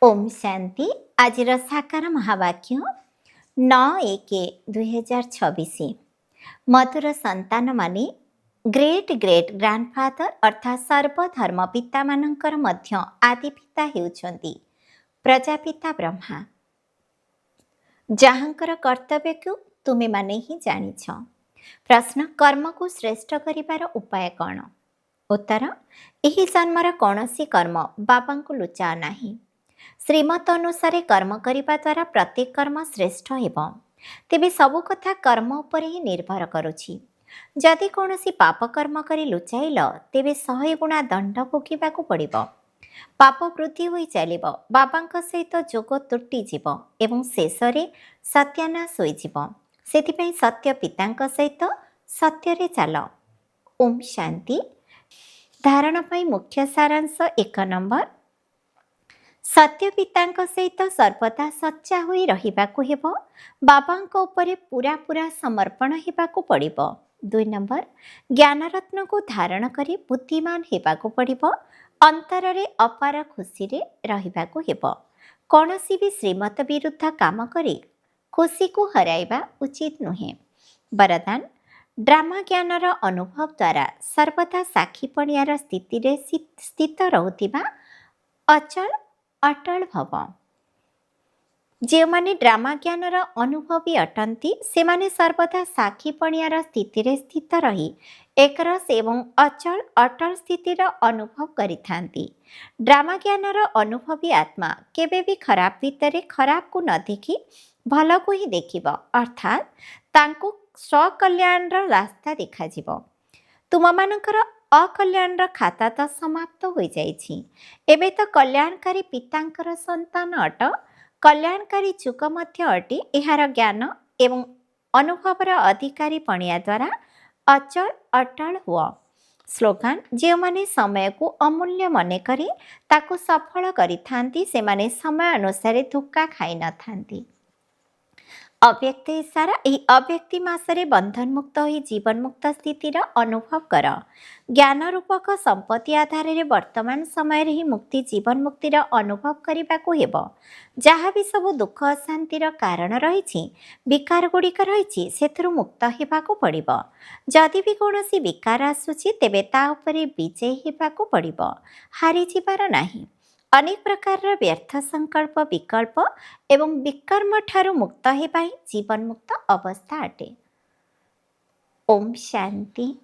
ओम शांति। आज साकार महावाक्य 9/1/2026। मधुर संतान माने ग्रेट ग्रेट ग्रांडफादर अर्थात सर्वधर्म पिता मानकर मध्य आदि पिता हेउछंती प्रजापिता ब्रह्मा, जहाँकर कर्तव्य को तुमे माने ही जानिछ। प्रश्न, कर्म को श्रेष्ठ करिवार उपाय कौन? उत्तर, एही जन्मर कौनसी कर्म बाबा को लुचा नाही। श्रीमत अनुसार कर्म करने द्वारा प्रत्येक कर्म श्रेष्ठ हेब। तेबे सबु कथा कर्म उपर ही निर्भर करुछि। जदि कौनसी पाप कर्म करी लुचाइल तेबे 100 गुणा दंड भोगिबाकु पड़िब। पाप वृद्धि होई चलिब, बाबांक सहित जोग तुटिजिब एवं शेषरे सत्यानाश होइजिब। सेथिपई सत्य पितांक सहित सत्यरे चाल। ओम शांति। धारण पई मुख्य सारांश 1 नंबर, सत्य पितांक सहित सर्वदा सच्चा होई रहिबाकु हेब। बाबांक उपरे पूरा पूरा समर्पण हेबाकु पड़िब। 2 नंबर, ज्ञान रत्न को धारण करी बुद्धिमान हेबाकु पड़िब। अंतररे अपार खुशी रे रहिबाकु हेब। कौनसी भी श्रीमत विरुद्ध काम करी खुशी को हराइबा उचित नुहे। वरदान, ड्रामा ज्ञानर अनुभव द्वारा सर्वदा साक्षी पड़ियार स्थिति रे स्थित रहुथिबा अचल अटल भव। जो माने ड्रामा ज्ञानर अनुभवी अटंती से माने सर्वदा साक्षी पणियार स्थिति रे स्थित रही एकरस एवं अचल अटल स्थितिर अनुभव करिथांती। ड्रामा ज्ञानर अनुभवी आत्मा केबे भी खराब भितरे खराब को न देखी भल को ही देखिब, अर्थात तांको स्वकल्याणर रास्ता देखाजिब। तुम मानकर अकल्याणर खाता तो समाप्त हो जाइछि। एबे तो कल्याणकारी पितांकर संतान अट, कल्याणकारी चुक मध्य अटी। एहार ज्ञान एवं अनुभवर अधिकारी पणिया द्वारा अचल अटल हुआ। स्लोगान, जो माने समय को अमूल्य मने करी ताको सफल करिथांती से माने समय अनुसार धोखा खाई न थांती। अव्यक्त इशारा, यही अव्यक्ति मासरे बंधन मुक्त हो जीवन मुक्त स्थितिर अनुभव कर। ज्ञान रूपक संपत्ति आधार रे वर्तमान समय रे ही मुक्ति जीवन मुक्तिर अनुभव करबाकू हेब। जहाँ भी सब दुख अशांतिर कारण रही विकार गुड़िक रही सेथुरु मुक्त हेबाकू पड़िब। जदि भी कौनसी विकार आसुची तेबे ता उपरे विजय हेबाकू पड़िब, हारी जिबार नाही। अनेक प्रकार व्यर्थ संकल्प विकल्प एवं विकर्म ठारू मुक्त हेबा ही जीवन मुक्त अवस्था अटे। ओम शांति।